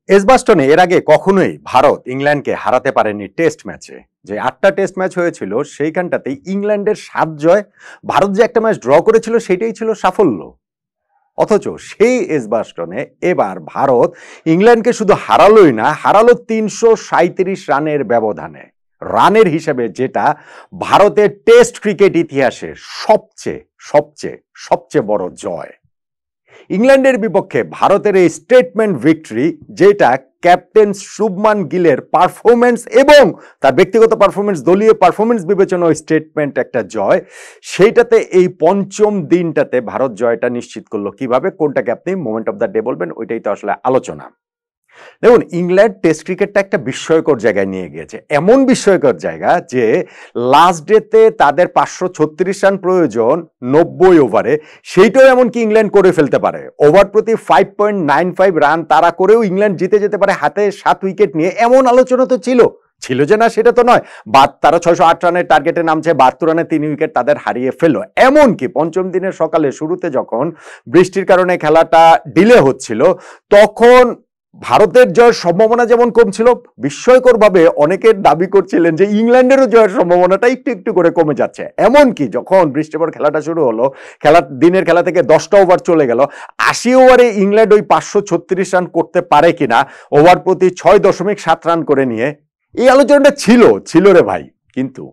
এজবাস্টনে এর আগে কখনোই ভারত ইংল্যান্ডকে হারাতে পারেনি টেস্ট ম্যাচে। যে ৮টা টেস্ট ম্যাচ হয়েছিল সেইখানটাতেই ইংল্যান্ডের ৭ জয়, ভারত যে একটা ম্যাচ ড্র করেছিল সেটাই ছিল সাফল্য। অথচ সেই এজবাস্টনে এবার ভারত ইংল্যান্ডকে শুধু হারালোই না, হারালো ৩৩৭ রানের ব্যবধানে। রানের হিসেবে যেটা ভারতের টেস্ট ক্রিকেট ইতিহাসে সবচেয়ে সবচেয়ে সবচেয়ে বড় জয়। ইংল্যান্ডের বিপক্ষে ভারতের এই স্টেটমেন্ট ভিক্টরি, যেটা ক্যাপ্টেন শুভমান গিলের পারফরমেন্স এবং তার ব্যক্তিগত পারফরমেন্স, দলীয় পারফরমেন্স বিবেচনায় স্টেটমেন্ট একটা জয়, সেইটাতে এই পঞ্চম দিনটাতে ভারত জয়টা নিশ্চিত করলো কিভাবে, কোনটাকে আপনি মোমেন্ট অফ দ্য ডে বলবেন, ওইটাই তো আসলে আলোচনা। দেখুন, ইংল্যান্ড টেস্ট ক্রিকেটটা একটা বিস্ময়কর জায়গায় নিয়ে গিয়েছে, এমন বিস্ময়কর জায়গা যে লাস্ট ডেতে তাদের 536 রান প্রয়োজন 90 ওভারে, সেইটাও এমনকি ইংল্যান্ড করে ফেলতে পারে। ওভার প্রতি 5.95 রান তারা করেও ইংল্যান্ড জিতে যেতে পারে হাতে 7 উইকেট নিয়ে, এমন আলোচনা তো ছিল যে না সেটা তো নয়। তারা 608 রানের টার্গেটে নামছে, 72 রানে 3 উইকেট তাদের হারিয়ে ফেললো। এমনকি পঞ্চম দিনের সকালে শুরুতে যখন বৃষ্টির কারণে খেলাটা ডিলে হচ্ছিল, তখন ভারতের জয়ের সম্ভাবনা যেমন কম ছিল, বিস্ময়করভাবে অনেকের দাবি করছিলেন যে ইংল্যান্ডেরও জয়ের সম্ভাবনাটা একটু একটু করে কমে যাচ্ছে। এমনকি যখন বৃষ্টির পর খেলাটা শুরু হলো, দিনের খেলা থেকে 10টা ওভার চলে গেল, 80 ওভারে ইংল্যান্ড ওই 536 রান করতে পারে কিনা, ওভার প্রতি 6.7 রান করে নিয়ে এই আলোচনাটা ছিল রে ভাই। কিন্তু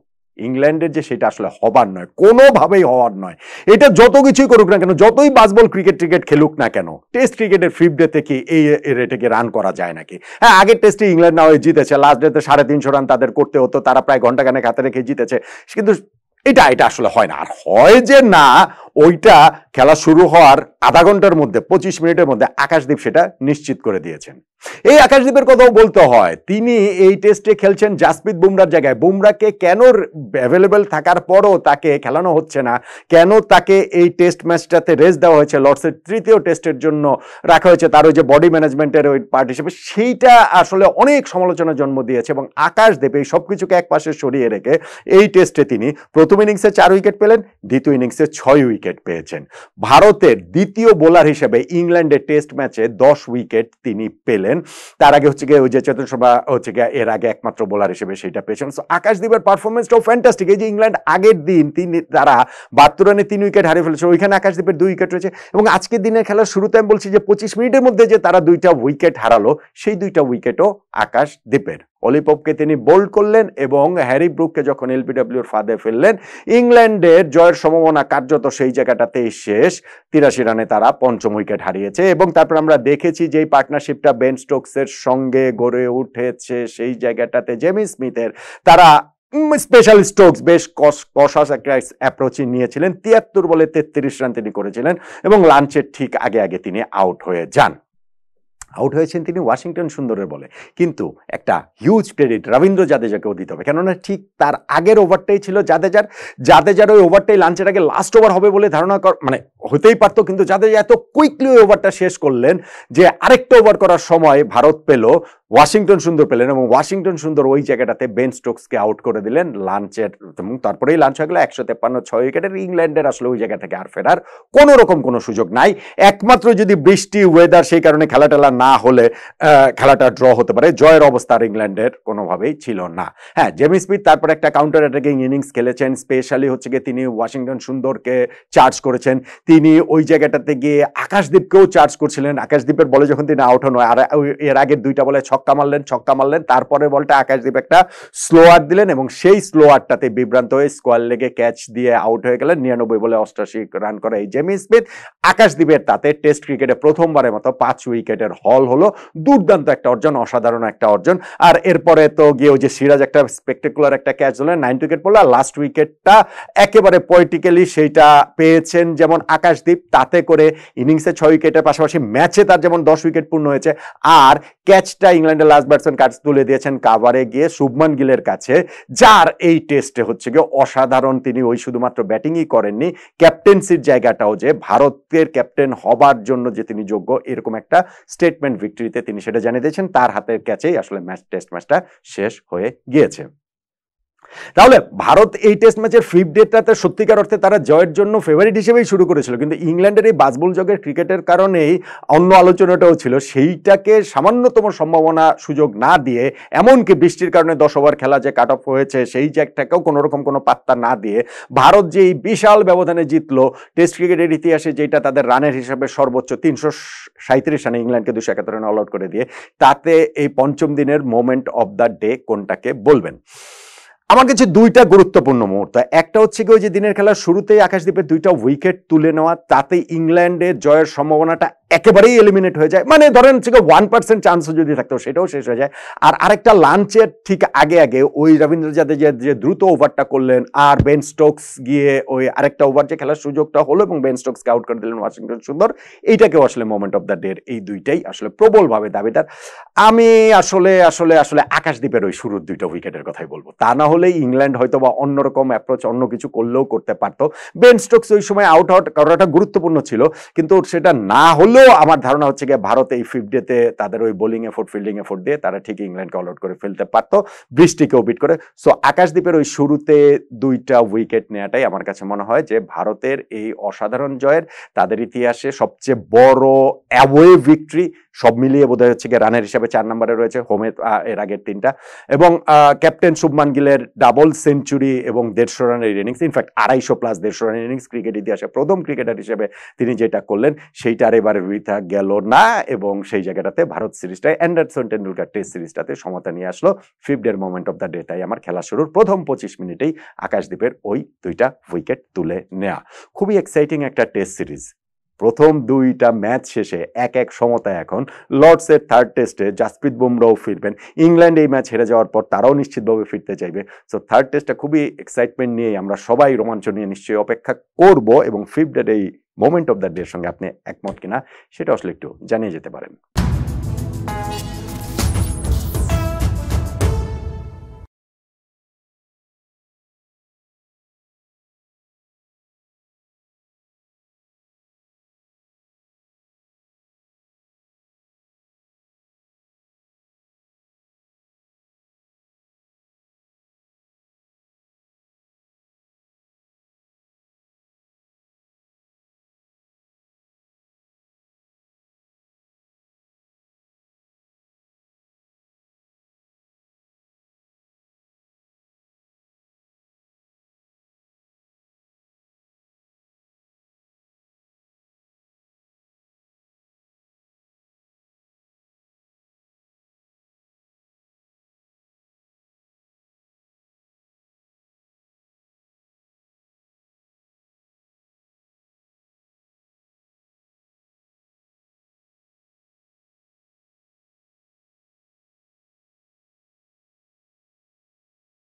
ইংল্যান্ডের যে সেটা আসলে হবার নয়, কোনোভাবেই হওয়ার নয়। এটা যত কিছুই করুক না কেন, যতই বাসবল ক্রিকেট খেলুক না কেন, টেস্ট ক্রিকেটের 5th ডে থেকে এই রেটেকে রান করা যায় নাকি? হ্যাঁ, আগের টেস্টে ইংল্যান্ড না হয়ে জিতেছে, লাস্ট ডেতে 350 রান তাদের করতে হতো, তারা প্রায় ঘন্টাখানেক হাতে রেখে জিতেছে। কিন্তু এটা আসলে হয় না। আর হয় যে না, ওইটা খেলা শুরু হওয়ার আধা ঘন্টার মধ্যে, 25 মিনিটের মধ্যে আকাশদীপ সেটা নিশ্চিত করে দিয়েছেন। এই আকাশদীপের কথাও বলতে হয়, তিনি এই টেস্টে খেলছেন জাসপ্রীত বুমরার জায়গায়। বুমরাকে কেন অ্যাভেলেবেল থাকার পরও তাকে খেলানো হচ্ছে না, কেন তাকে এই টেস্ট ম্যাচটাতে রেস্ট দেওয়া হয়েছে, লর্ডসের 3য় টেস্টের জন্য রাখা হয়েছে, তার ওই যে বডি ম্যানেজমেন্টের ওই পার্ট হিসেবে, সেইটা আসলে অনেক সমালোচনার জন্ম দিয়েছে। এবং আকাশদীপ এই সব কিছুকে এক পাশে সরিয়ে রেখে এই টেস্টে তিনি প্রথম ইনিংসে 4 উইকেট পেলেন, দ্বিতীয় ইনিংসে 6 উইকেট পেয়েছেন। ভারতের দ্বিতীয় বোলার হিসেবে ইংল্যান্ডের টেস্ট ম্যাচে 10 উইকেট তিনি পেলেন। তার আগে হচ্ছে গিয়ে ওই যে চেতন শর্মা হচ্ছে গিয়ে এর আগে একমাত্র বোলার হিসেবে সেটা পেয়েছেন। আকাশদীপের পারফরমেন্সটাও ফ্যান্টাস্টিক। এই যে ইংল্যান্ড আগের দিন তারা 72 রানে 3 উইকেট হারিয়ে ফেলেছে, ওইখানে আকাশদীপের 2 উইকেট রয়েছে। এবং আজকের দিনের খেলার শুরুতে আমি বলছি যে 25 মিনিটের মধ্যে যে তারা 2টা উইকেট হারালো, সেই 2টা উইকেটও আকাশদীপের। অলি পপকে তিনি বোল্ড করলেন এবং হ্যারি ব্রুককে যখন এলবিডব্লিউর ফাঁদে ফেললেন, ইংল্যান্ডের জয়ের সম্ভাবনা কার্যত সেই জায়গাটাতেই শেষ। 83 রানে তারা পঞ্চম উইকেট হারিয়েছে। এবং তারপর আমরা দেখেছি যে পার্টনারশিপটা বেন স্টোকসের সঙ্গে গড়ে উঠেছে, সেই জায়গাটাতে জেমি স্মিথের তারা স্পেশাল স্টোকস বেশ কষাস একটা অ্যাপ্রোচ নিয়েছিলেন। 73 বলে 33 রান তিনি করেছিলেন এবং লাঞ্চের ঠিক আগে আগে তিনি আউট হয়ে যান। আউট হয়েছেন তিনি ওয়াশিংটন সুন্দরের বলে। কিন্তু একটা হিউজ ক্রেডিট রবীন্দ্র জাদেজাকেও দিতে হবে, কেননা ঠিক তার আগের ওভারটাই ছিল জাদেজার ওই ওভারটাই লাঞ্চের আগে লাস্ট ওভার হবে বলে ধারণা মানে হতেই পারতো, কিন্তু জাদেজা এত কুইকলি ওই ওভারটা শেষ করলেন যে আরেকটা ওভার করার সময় ভারত পেল, ওয়াশিংটন সুন্দর পেলেন এবং ওয়াশিংটন সুন্দর ওই জায়গাটাতে বেন স্টোকসকে আউট করে দিলেন লাঞ্চের। এবং তারপরেই লাঞ্চ হয়ে গেল 153 6 উইকেটের। ইংল্যান্ডের আসলে ওই জায়গা থেকে আর ফেরার কোনো রকম কোনো সুযোগ নাই, একমাত্র যদি বৃষ্টি ওয়েদার সেই কারণে খেলাটা না হলে খেলাটা ড্র হতে পারে। জয়ের অবস্থা ইংল্যান্ডের কোনোভাবেই ছিল না। হ্যাঁ, জেমি স্মিথ তারপর একটা কাউন্টার অ্যাটাকিং ইনিংস খেলেছেন, স্পেশালি হচ্ছে গিয়ে তিনি ওয়াশিংটন সুন্দরকে চার্জ করেছেন। তিনি ওই জায়গাটাতে গিয়ে আকাশদীপকেও চার্জ করছিলেন। আকাশদীপের বলে যখন তিনি আউট হন, আর এর আগের 2টা বলে ছক্কা মারলেন, তারপরের বলটা আকাশদীপ একটা স্লোয়ার দিলেন এবং সেই স্লোয়ারটাতে বিভ্রান্ত হয়ে স্কোয়ার লেগে ক্যাচ দিয়ে আউট হয়ে গেলেন। 99 বলে 88 রান করে এই জেমি স্মিথ। আকাশদীপের তাতে টেস্ট ক্রিকেটে প্রথমবারের মতো 5 উইকেটের হল হলো। দুর্দান্ত একটা অর্জন, অসাধারণ একটা অর্জন। আর এরপরে তো গিয়ে ওই যে সিরাজ একটা স্পেকটেকুলার একটা ক্যাচ হলেন, 9 উইকেট পড়লো। আর লাস্ট উইকেটটা একেবারে পয়েটিক্যালি সেইটা পেয়েছেন যেমন আকাশদীপ, তাতে করে ইনিংসে 6 উইকেটের পাশাপাশি ম্যাচে তার যেমন 10 উইকেট পূর্ণ হয়েছে। আর ক্যাচটা ইংল্যান্ডের লাস্ট ব্যাটসম্যান কাজ তুলে দিয়েছেন কাভারে গিয়ে শুভমান গিলের কাছে, যার এই টেস্টে হচ্ছে গিয়ে অসাধারণ। তিনি ওই শুধুমাত্র ব্যাটিংই করেননি, ক্যাপ্টেন্সির জায়গাটাও যে ভারতের ক্যাপ্টেন হবার জন্য যে তিনি যোগ্য, এরকম একটা স্টেটমেন্ট ভিক্টরিতে তিনি সেটা জানিয়ে দিয়েছেন। তার হাতের ক্যাচেই আসলে টেস্ট ম্যাচটা শেষ হয়ে গিয়েছে। তাহলে ভারত এই টেস্ট ম্যাচের ফিফথ ডেটাতে সত্যিকার অর্থে তারা জয়ের জন্য ফেভারিট হিসেবেই শুরু করেছিল, কিন্তু ইংল্যান্ডের এই বাজবুল জগের ক্রিকেটের কারণেই অন্য আলোচনাটাও ছিল, সেইটাকে সামান্যতম সম্ভাবনা সুযোগ না দিয়ে, এমনকি বৃষ্টির কারণে 10 ওভার খেলা যে কাট অফ হয়েছে সেই জায়গাটাকেও কোনো রকম কোনো পাত্তা না দিয়ে ভারত যে এই বিশাল ব্যবধানে জিতলো, টেস্ট ক্রিকেটের ইতিহাসে যেটা তাদের রানের হিসাবে সর্বোচ্চ 337 রানে ইংল্যান্ডকে 271 রানে অল আউট করে দিয়ে, তাতে এই পঞ্চম দিনের মোমেন্ট অফ দ্য ডে কোনটাকে বলবেন? আমার কাছে দুইটা গুরুত্বপূর্ণ মুহূর্ত। একটা হচ্ছে কি ওই যে দিনের খেলার শুরুতেই আকাশদ্বীপের 2টা উইকেট তুলে নেওয়া, তাতে ইংল্যান্ডের জয়ের সম্ভাবনাটা একেবারেই এলিমিনেট হয়ে যায়, মানে ধরেন হচ্ছে 1% চান্সও যদি থাকতো সেটাও শেষ হয়ে যায়। আর আরেকটা লাঞ্চের ঠিক আগে আগে ওই রবীন্দ্র জাদেজা যে দ্রুত ওভারটা করলেন, আর বেন স্টোকস গিয়ে ওই আরেকটা ওভার যে খেলার সুযোগটা হলো এবং বেন স্টোকসকে আউট করে দিলেন ওয়াশিংটন সুন্দর, এইটাকেও আসলে মোমেন্ট অফ দ্য ডে, এই দুইটাই আসলে প্রবলভাবে দাবিদার। আমি আসলে আসলে আসলে আকাশদ্বীপের ওই শুরুর 2টা উইকেটের কথাই বলবো, তা না হলে ইংল্যান্ড হয়তো বা অন্যরকম অ্যাপ্রোচ অন্য কিছু করলেও করতে পারতো। বেন স্টোকস ওই সময় আউট করাটা গুরুত্বপূর্ণ ছিল, কিন্তু সেটা না হলেও আমার ধারণা হচ্ছে গিয়ে ভারত এই ফিফথ ডেতে তাদের ওই বোলিং এফোর্ট ফিল্ডিং এফোর্ট দিয়ে তারা ঠিক ইংল্যান্ডকে অল আউট করে ফেলতে পারতো, বৃষ্টিকেও বিট করে। সো আকাশদ্বীপের ওই শুরুতে 2টা উইকেট নেওয়াটাই আমার কাছে মনে হয় যে ভারতের এই অসাধারণ জয়ের, তাদের ইতিহাসে সবচেয়ে বড় অ্যাওয়ে ভিক্টরি, সব মিলিয়ে বোধহয় হচ্ছে গিয়ে রানের হিসাবে 4 নম্বরে রয়েছে, হোমের এর আগের 3টা, এবং ক্যাপ্টেন শুভমান গিলের ডাবল সেঞ্চুরি এবং 150 রানের ইনিংস, ইনফ্যাক্ট 250+ 150 রানের ইনিংস ক্রিকেট ইতিহাসে প্রথম ক্রিকেটার হিসেবে তিনি যেটা করলেন সেইটা আর এবারে বৃথা গেল না, এবং সেই জায়গাটাতে ভারত সিরিজটায় অ্যান্ডারসন টেন্ডুলকার টেস্ট সিরিজটাতে সমতা নিয়ে আসলো। ফিফথ ডের মোমেন্ট অফ দ্য ডে তাই আমার খেলা শুরুর প্রথম 25 মিনিটেই আকাশদ্বীপের ওই 2টা উইকেট তুলে নেওয়া। খুবই এক্সাইটিং একটা টেস্ট সিরিজ। প্রথম 2টা ম্যাচ শেষে 1-1 সমতা। এখন লর্ডসের থার্ড টেস্টে জাসপ্রীত বুমরাও ফিরবেন, ইংল্যান্ড এই ম্যাচ হেরে যাওয়ার পর তারাও নিশ্চিতভাবে ফিরতে চাইবে। সো থার্ড টেস্টটা খুবই এক্সাইটমেন্ট নিয়ে আমরা সবাই রোমাঞ্চ নিয়ে নিশ্চয়ই অপেক্ষা করব, এবং ফিফথ ডের এই মোমেন্ট অফ দ্য ডে এর সঙ্গে আপনি একমত কিনা সেটা আসলে একটু জানিয়ে যেতে পারেন।